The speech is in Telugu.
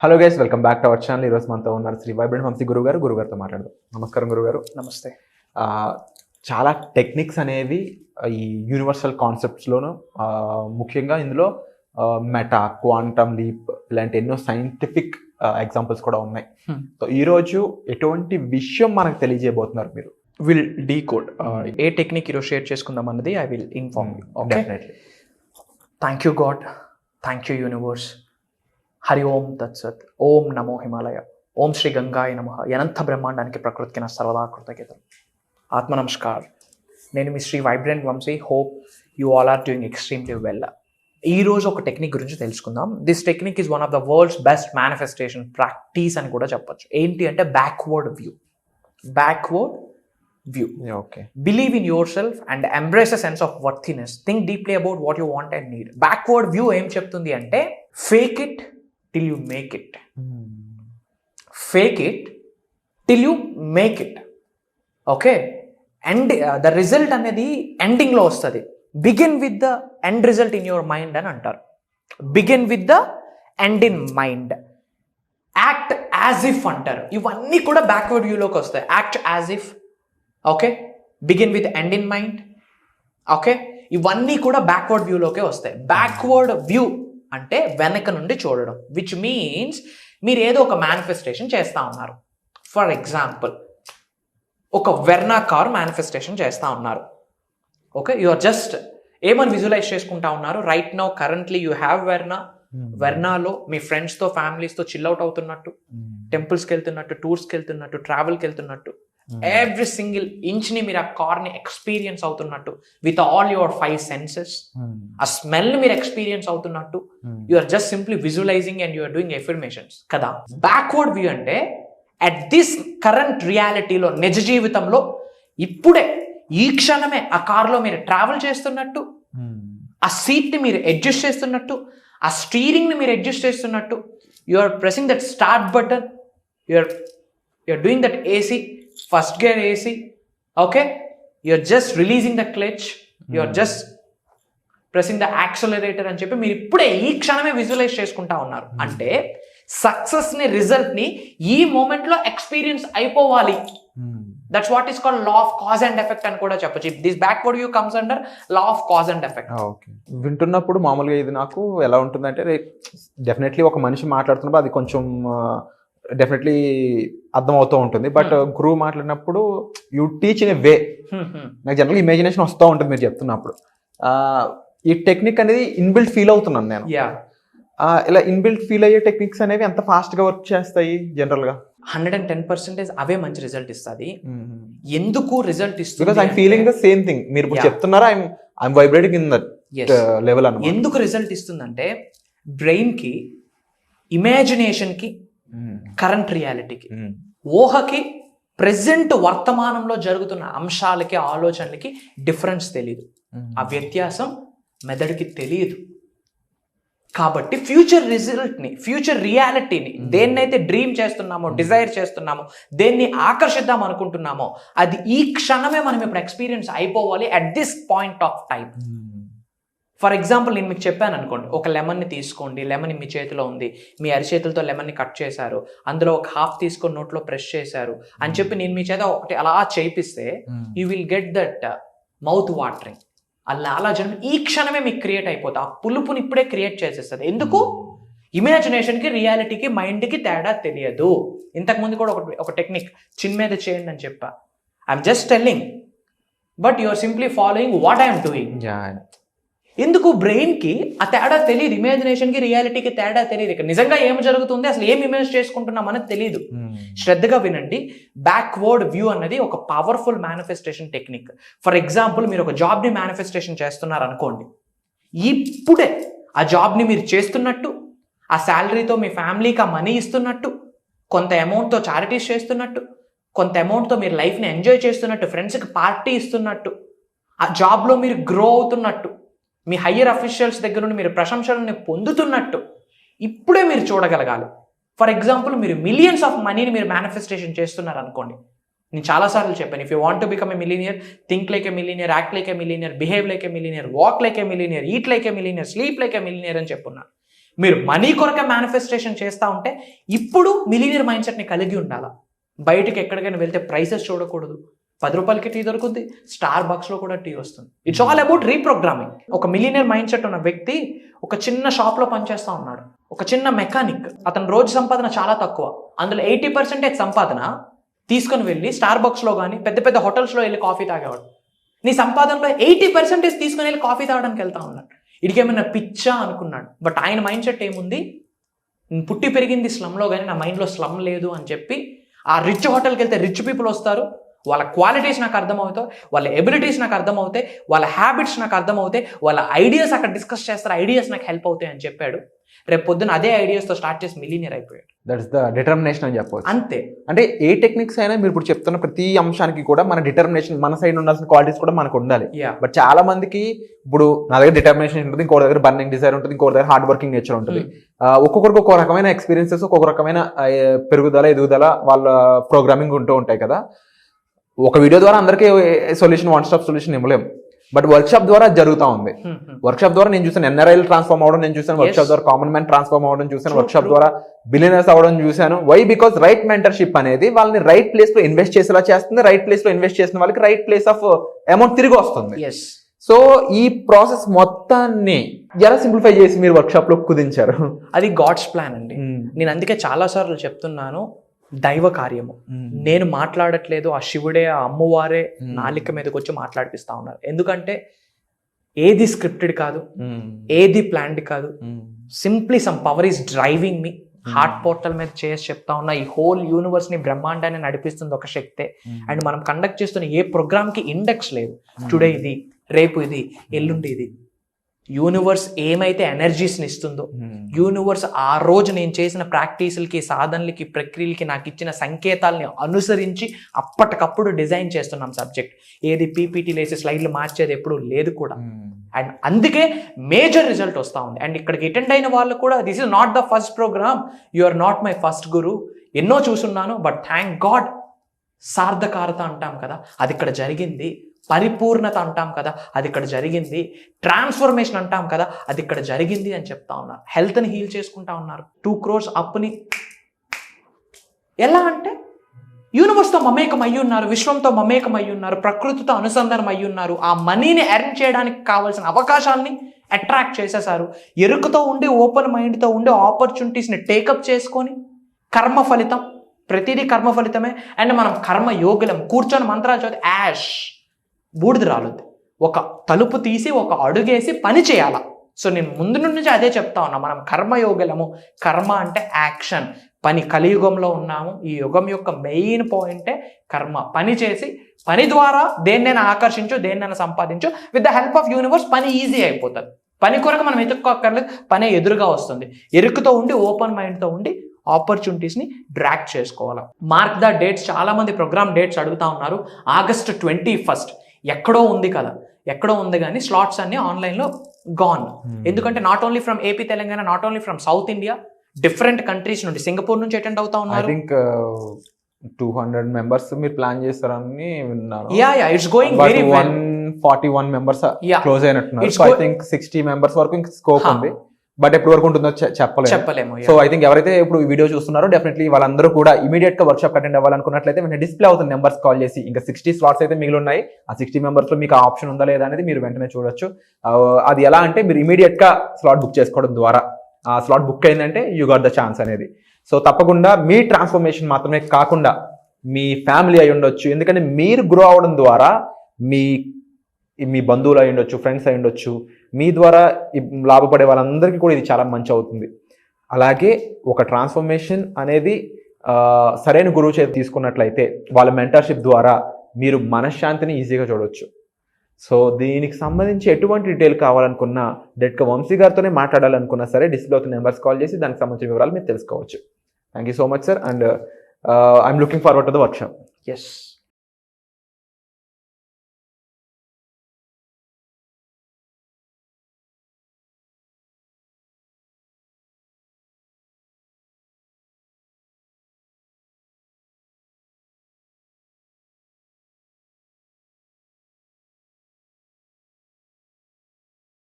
Hello guys, welcome back to our channel. ఈరోజు మనతో ఉన్నారు శ్రీ వైబ్రెంట్ వంశీ గురుగారితో మాట్లాడదాం. నమస్కారం గురుగారు. నమస్తే. చాలా టెక్నిక్స్ అనేవి ఈ యూనివర్సల్ కాన్సెప్ట్స్లోను, ముఖ్యంగా ఇందులో మెటా, క్వాంటమ్ లీప్ ఇలాంటి ఎన్నో సైంటిఫిక్ ఎగ్జాంపుల్స్ కూడా ఉన్నాయి. సో ఈరోజు ఎటువంటి విషయం మనకు తెలియజేయబోతున్నారు మీరు? విల్ డీకోడ్ ఏ టెక్నిక్ ఈరోజు షేర్ చేసుకుందాం అన్నది I will inform you. Definitely. Thank you God, thank you universe. Hari Om తత్సత్. ఓం నమో హిమాలయ. ఓం శ్రీ గంగాయ నమః. అనంత బ్రహ్మాండానికి ప్రకృతికి నా సర్వదా కృతజ్ఞతలు. ఆత్మ నమస్కార్. నేను మీ Shri vibrant Vamshi. Hope you all are doing extremely well. ఈరోజు ఒక టెక్నిక్ గురించి తెలుసుకుందాం. This technique is one of the world's best manifestation practice అని కూడా చెప్పొచ్చు. ఏంటి అంటే backward view. Backward view. Okay. Believe in yourself and embrace a sense of worthiness. Think deeply about what you want and need. Backward view ఏం చెప్తుంది అంటే fake it till you make it. Fake it till you make it. Okay. And the result అనేది ఎండింగ్లో వస్తుంది. Begin with the end result in your mind అని అంటారు. Begin with the end in mind. Act as if అంటారు. ఇవన్నీ కూడా బ్యాక్వర్డ్ వ్యూలోకి వస్తాయి. Act as if. Okay. Begin with end in mind. Okay. ఇవన్నీ కూడా బ్యాక్వర్డ్ వ్యూలోకే వస్తాయి. బ్యాక్వర్డ్ వ్యూ అంటే వెనక నుండి చూడడం, విచ్ మీన్స్ మీరు ఏదో ఒక మేనిఫెస్టేషన్ చేస్తూ ఉన్నారు. ఫర్ ఎగ్జాంపుల్, ఒక వెర్నా కార్ మేనిఫెస్టేషన్ చేస్తూ ఉన్నారు. ఓకే. యు ఆర్ జస్ట్ ఏమని విజువలైజ్ చేసుకుంటా ఉన్నారు. Right now currently you have Verna. వెర్నాలో మీ ఫ్రెండ్స్తో ఫ్యామిలీస్తో చిల్అవుట్ అవుతున్నట్టు, టెంపుల్స్కి వెళ్తున్నట్టు, టూర్స్కి వెళ్తున్నట్టు, ట్రావెల్కి వెళ్తున్నట్టు, ఎవ్రీ సింగిల్ ఇంచ్ని మీరు ఆ కార్ని ఎక్స్పీరియన్స్ అవుతున్నట్టు విత్ ఆల్ యువర్ 5 సెన్సెస్. ఆ స్మెల్ మీరు ఎక్స్పీరియన్స్ అవుతున్నట్టు. You are just simply visualising and you are doing affirmations కదా. బ్యాక్వర్డ్ వ్యూ అంటే అట్ దిస్ కరెంట్ రియాలిటీలో, నిజ జీవితంలో ఇప్పుడే ఈ క్షణమే ఆ కార్లో మీరు ట్రావెల్ చేస్తున్నట్టు, ఆ సీట్ని మీరు అడ్జస్ట్ చేస్తున్నట్టు, ఆ స్టీరింగ్ని మీరు అడ్జస్ట్ చేస్తున్నట్టు, you are pressing that start button, you are doing that AC, first gear AC. Okay. You are just releasing the clutch, you are just pressing the accelerator అని చెప్పి మీరు ఇప్పుడే ఈ క్షణమే విజువలైజ్ చేసుకుంటా ఉన్నారు. అంటే సక్సెస్ని, రిజల్ట్ని ఈ మూమెంట్లో ఎక్స్పీరియన్స్ అయిపోవాలి. That's what is called law of cause and effect అని కూడా చెప్పచ్చు. This backward view comes under law of cause and effect. Okay. వింటున్నప్పుడు మామూలుగా ఇది నాకు ఎలా ఉంటుందంటే, డెఫినెట్లీ ఒక మనిషి మాట్లాడుతున్నప్పుడు అది కొంచెం డెఫినెట్లీ అర్థమవుతూ ఉంటుంది. బట్ గురువు మాట్లాడినప్పుడు యూ టీచ్ ఇన్ ఏ వే. నాకు జనరల్గా ఇమాజినేషన్ వస్తూ ఉంటుంది మీరు చెప్తున్నప్పుడు. ఈ టెక్నిక్ అనేది ఇన్బిల్ట్ ఫీల్ అవుతున్నాను నేను. ఇలా ఇన్బిల్ట్ ఫీల్ అయ్యే టెక్నిక్స్ అనేవి ఎంత ఫాస్ట్గా వర్క్ చేస్తాయి జనరల్గా? 110% అవే మంచి రిజల్ట్ ఇస్తుంది. ఎందుకు రిజల్ట్ ఇస్తుంది? Because I'm feeling the same thing. మీరు ఇప్పుడు చెప్తున్నారా, I'm vibrating in that level అన్నమాట. ఎందుకు రిజల్ట్ ఇస్తుందంటే బ్రెయిన్కి, ఇమాజినేషన్కి, కరెంట్ రియాలిటీకి, ఊహకి, ప్రెజెంట్ వర్తమానంలో జరుగుతున్న అంశాలకి, ఆలోచనలకి డిఫరెన్స్ తెలియదు. ఆ వ్యత్యాసం మెదడుకి తెలియదు. కాబట్టి ఫ్యూచర్ రిజల్ట్ని, ఫ్యూచర్ రియాలిటీని, దేన్నైతే డ్రీమ్ చేస్తున్నామో, డిజైర్ చేస్తున్నామో, దేన్ని ఆకర్షిద్దాం అనుకుంటున్నామో, అది ఈ క్షణమే మనం ఇప్పుడు ఎక్స్పీరియన్స్ అయిపోవాలి at this point of time. For example, నేను మీకు చెప్పాను అనుకోండి, ఒక లెమన్ని తీసుకోండి. లెమన్ మీ చేతిలో ఉంది. మీ అరిచేతులతో లెమన్ని కట్ చేశారు. అందులో ఒక హాఫ్ తీసుకొని నోట్లో ప్రెస్ చేశారు అని చెప్పి నేను మీ చేత ఒకటి అలా చేపిస్తే you will get that mouth watering. ఆ లాలాజలం ఈ క్షణమే మీకు క్రియేట్ అయిపోతుంది. ఆ పులుపుని ఇప్పుడే క్రియేట్ చేసేస్తుంది. ఎందుకు? ఇమాజినేషన్కి, రియాలిటీకి, మైండ్కి తేడా తెలియదు. ఇంతకుముందు కూడా ఒక టెక్నిక్ చిన్ మీద చేయండి అని చెప్పా. I'm just telling, but you are simply following what I'm doing. ఎందుకు? బ్రెయిన్కి ఆ తేడా తెలియదు. ఇమాజినేషన్కి, రియాలిటీకి తేడా తెలియదు. ఇక్కడ నిజంగా ఏం జరుగుతుంది, అసలు ఏం ఇమేజ్ చేసుకుంటున్నాం అనేది తెలియదు. శ్రద్ధగా వినండి. బ్యాక్వర్డ్ వ్యూ అన్నది ఒక powerful manifestation technique. For example, మీరు ఒక జాబ్ని మేనిఫెస్టేషన్ చేస్తున్నారు అనుకోండి. ఇప్పుడే ఆ జాబ్ని మీరు చేస్తున్నట్టు, ఆ శాలరీతో మీ ఫ్యామిలీకి ఆ మనీ ఇస్తున్నట్టు, కొంత అమౌంట్తో చారిటీస్ చేస్తున్నట్టు, కొంత అమౌంట్తో మీరు లైఫ్ని ఎంజాయ్ చేస్తున్నట్టు, ఫ్రెండ్స్కి పార్టీ ఇస్తున్నట్టు, ఆ జాబ్లో మీరు గ్రో అవుతున్నట్టు, మీ హయ్యర్ అఫీషియల్స్ దగ్గర నుండి మీరు ప్రశంసలను పొందుతున్నట్టు ఇప్పుడే మీరు చూడగలగాలి. ఫర్ ఎగ్జాంపుల్, మీరు మిలియన్స్ ఆఫ్ మనీని మీరు మేనిఫెస్టేషన్ చేస్తున్నారు అనుకోండి. నేను చాలాసార్లు చెప్పాను, if you want to become a millionaire, think like a millionaire, act like a millionaire, behave like a millionaire, walk like a millionaire, eat like a millionaire, sleep like a millionaire అని చెప్పున్నాను. మీరు మనీ కొరకే మేనిఫెస్టేషన్ చేస్తూ ఉంటే ఇప్పుడు మిలినియర్ మైండ్ సెట్ని కలిగి ఉండాలా. బయటకి ఎక్కడికైనా వెళ్తే ప్రైసెస్ చూడకూడదు. 10 రూపాయలకి టీ దొరుకుతుంది, స్టార్ బక్స్లో కూడా టీ వస్తుంది. It's all about reprogramming. ఒక మిలినియర్ మైండ్ సెట్ ఉన్న వ్యక్తి ఒక చిన్న షాప్లో పనిచేస్తూ ఉన్నాడు, ఒక చిన్న మెకానిక్. అతని రోజు సంపాదన చాలా తక్కువ, అందులో 80% సంపాదన తీసుకొని వెళ్ళి స్టార్ బక్స్లో కానీ పెద్ద పెద్ద హోటల్స్లో వెళ్ళి కాఫీ తాగేవాడు. నీ సంపాదనలో 80% తీసుకొని వెళ్ళి కాఫీ తాగడానికి వెళ్తా ఉన్నాడు. ఇడికేమైనా పిచ్చా అనుకున్నాడు. బట్ ఆయన మైండ్ సెట్ ఏముంది, నేను పుట్టి పెరిగింది స్లమ్లో కానీ నా మైండ్లో స్లమ్ లేదు అని చెప్పి ఆ రిచ్ హోటల్కి వెళ్తే రిచ్ పీపుల్ వస్తారు, వాళ్ళ క్వాలిటీస్ నాకు అర్థమవుతాయి, వాళ్ళ ఎబిలిటీస్ నాకు అర్థమవుతాయి, వాళ్ళ హ్యాబిట్స్ నాకు అర్థమవుతాయి, వాళ్ళ ఐడియాస్ అక్కడ డిస్కస్ చేస్తారు, ఐడియాస్ నాకు హెల్ప్ అవుతాయి అని చెప్పాడు. రేపు పొద్దున అదే ఐడియాస్తో స్టార్ట్ చేసి మిలినియర్ అయిపోయాడు. దట్స్ ద డిటర్మినేషన్ అని చెప్పవచ్చు. అంతే. అంటే ఏ టెక్నిక్స్ అయినా మీరు ఇప్పుడు చెప్తున్న ప్రతి అంశానికి కూడా మన డిటర్మినేషన్, మన సైడ్ ఉండాల్సిన క్వాలిటీస్ కూడా మనకు ఉండాలి. బట్ చాలా మందికి ఇప్పుడు నా దగ్గర డిటర్మినేషన్ ఉంటుంది, ఇంకో దగ్గర బర్నింగ్ డిజైర్ ఉంటుంది, ఇంకో దగ్గర హార్డ్ వర్కింగ్ నేచర్ ఉంటుంది. ఒక్కొక్కరికి ఒక్కొక్క రకమైన ఎక్స్పీరియన్సెస్, ఒక్కొక్క రకమైన పెరుగుదల ఎదుగుదల వాళ్ళ ప్రోగ్రామింగ్ ఉంటూ ఉంటాయి కదా. ఒక వీడియో ద్వారా అందరికీ సొల్యూషన్, వన్ స్టాప్ సొల్యూషన్ ఇవ్వలేము. బట్ వర్క్ షాప్ ద్వారా జరుగుతూ ఉంది. వర్క్ షాప్ ద్వారా నేను చూసాను ఎన్ఆర్ఐలు ట్రాన్స్ఫార్మ్ అవ్వడం, నేను చూసాను వర్క్ షాప్ ద్వారా కామన్ మ్యాన్ ట్రాన్స్ఫార్మ్ అవ్వడం చూసాను, వర్క్ షాప్ ద్వారా బిలియనర్స్ అవ్వడం చూసాను. వై? బికాస్ రైట్ మెంటర్షిప్ అనేది వాళ్ళని రైట్ ప్లేస్ లో ఇన్వెస్ట్ చేసేలా చేస్తుంది. రైట్ ప్లేస్ లో ఇన్వెస్ట్ చేసిన వాళ్ళకి రైట్ ప్లేస్ ఆఫ్ అమౌంట్ తిరిగి వస్తుంది. సో ఈ ప్రాసెస్ మొత్తాన్ని ఎలా సింప్లిఫై చేసి మీరు వర్క్ షాప్ లో కుదించారు? అది గాడ్స్ ప్లాన్ అండి. నేను అందుకే చాలా సార్లు చెప్తున్నాను, దైవ కార్యము. నేను మాట్లాడట్లేదు, ఆ శివుడే, ఆ అమ్మవారే నాలిక మీదకి వచ్చి మాట్లాడిపిస్తా ఉన్నారు. ఎందుకంటే ఏది స్క్రిప్టెడ్ కాదు, ఏది ప్లాన్డ్ కాదు. Simply some power is driving me. Heart portal మీద చేసి చెప్తా ఉన్నా, ఈ హోల్ యూనివర్స్ ని, బ్రహ్మాండాన్ని నడిపిస్తుంది ఒక శక్తే. అండ్ మనం కండక్ట్ చేస్తున్న ఏ ప్రోగ్రామ్ కి ఇండెక్స్ లేదు. టుడే ఇది, రేపు ఇది, ఎల్లుండి ఇది. యూనివర్స్ ఏమైతే ఎనర్జీస్ని ఇస్తుందో, యూనివర్స్ ఆ రోజు నేను చేసిన ప్రాక్టీసులకి, సాధనలకి, ప్రక్రియలకి నాకు ఇచ్చిన సంకేతాలని అనుసరించి అప్పటికప్పుడు డిజైన్ చేస్తున్నాం సబ్జెక్ట్. ఏది పీపీటీలు వేసి స్లైడ్లు మార్చేది ఎప్పుడు లేదు కూడా. అండ్ అందుకే మేజర్ రిజల్ట్ వస్తూ ఉంది. అండ్ ఇక్కడికి అటెండ్ అయిన వాళ్ళు కూడా, this is not the first program, you are not my first guru. ఎన్నో చూసున్నాను, బట్ థ్యాంక్ గాడ్ సార్థకారత అంటాం కదా, అది ఇక్కడ జరిగింది. పరిపూర్ణత అంటాం కదా, అది ఇక్కడ జరిగింది. ట్రాన్స్ఫర్మేషన్ అంటాం కదా, అది ఇక్కడ జరిగింది అని చెప్తా ఉన్నారు. హెల్త్ని హీల్ చేసుకుంటా ఉన్నారు. 2 crores అప్ని ఎలా అంటే యూనివర్స్తో మమేకం అయ్యి ఉన్నారు, విశ్వంతో మమేకం అయ్యి ఉన్నారు, ప్రకృతితో అనుసంధానం అయ్యి ఉన్నారు. ఆ మనీని ఎర్న్ చేయడానికి కావాల్సిన అవకాశాలని అట్రాక్ట్ చేసేసారు. ఎరుకతో ఉండి, ఓపెన్ మైండ్తో ఉండి ఆపర్చునిటీస్ని టేకప్ చేసుకొని, కర్మ ఫలితం, ప్రతిదీ కర్మ ఫలితమే. అండ్ మనం కర్మ యోగులం. కూర్చొని మంత్రాలు చదివి యాష్ బూడిద రాలుద్ది. ఒక తలుపు తీసి ఒక అడుగేసి పని చేయాల. సో నేను ముందు నుంచి అదే చెప్తా ఉన్నా, మనం కర్మయోగులము. కర్మ అంటే యాక్షన్, పని. కలియుగంలో ఉన్నాము. ఈ యుగం యొక్క మెయిన్ పాయింటే కర్మ. పని చేసి, పని ద్వారా దేన్నైనా ఆకర్షించు, దేన్నైనా సంపాదించు. With the help of universe పని ఈజీ అయిపోతుంది. పని కొరకు మనం ఎత్తుక్కోక్కర్లేదు, పనే ఎదురుగా వస్తుంది. ఎరుకుతో ఉండి, ఓపెన్ మైండ్తో ఉండి ఆపర్చునిటీస్ని డ్రాక్ చేసుకోవాలి. Mark the dates. చాలా మంది ప్రోగ్రామ్ డేట్స్ అడుగుతా ఉన్నారు. August 21st ఎక్కడో ఉంది కదా, ఎక్కడో ఉంది కానీ స్లాట్స్ అన్ని ఆన్లైన్లో గాన్. ఎందుకంటే not only from AP, Telangana, not only from south India, different countries నుండి, సింగపూర్ నుంచి అటెండ్ అవుతా ఉన్నారు. 200 members మీరు ప్లాన్ చేస్తారని విన్నాను. It's going very well. 141 members close అయినట్టున్నారు. సో ఐ థింక్ 60 members వరకు ఇంకా స్కోప్ ఉంది. బట్ ఎప్పటి వరకు ఉంటుందో చెప్పలేము. సో ఐ థింక్ ఎవరైతే ఇప్పుడు ఈ వీడియో చూస్తున్నారో డెఫినెట్లీ వాళ్ళందరూ కూడా ఇమీడియట్ గా వర్క్ షాప్ అటెండ్ అవ్వాలనుకున్నట్లయితే వెంటనే డిస్ప్లే అవుతుంది నెంబర్స్ కాల్ చేసి. ఇంకా 60 slots అయితే మిగిలి ఉన్నాయి. ఆ 60 members లో మీకు ఆ ఆప్షన్ ఉందా లేదా అనేది మీరు వెంటనే చూడొచ్చు. అది ఎలా అంటే మీరు ఇమీడియట్ గా స్లాట్ బుక్ చేసుకోవడం ద్వారా, ఆ స్లాట్ బుక్ అయిందంటే యూ గాట్ ద ఛాన్స్ అనేది. సో తప్పకుండా మీ ట్రాన్స్ఫర్మేషన్ మాత్రమే కాకుండా మీ ఫ్యామిలీ అయి ఉండొచ్చు. ఎందుకంటే మీరు గ్రో అవడం ద్వారా మీ బంధువులు అయి ఉండొచ్చు, ఫ్రెండ్స్ అయి ఉండొచ్చు, మీ ద్వారా లాభపడే వాళ్ళందరికీ కూడా ఇది చాలా మంచి అవుతుంది. అలాగే ఒక ట్రాన్స్ఫర్మేషన్ అనేది సరైన గురువు చేతి తీసుకున్నట్లయితే వాళ్ళ మెంటర్షిప్ ద్వారా మీరు మనశ్శాంతిని ఈజీగా చూడవచ్చు. సో దీనికి సంబంధించి ఎటువంటి డీటెయిల్ కావాలనుకున్నా డైరెక్ట్గా వంశీ గారితోనే మాట్లాడాలనుకున్నా సరే డిస్ప్లే అవుతున్న నెంబర్స్ కాల్ చేసి దానికి సంబంధించిన వివరాలు మీరు తెలుసుకోవచ్చు. Thank you so much sir, and I'm looking forward to the workshop. Yes.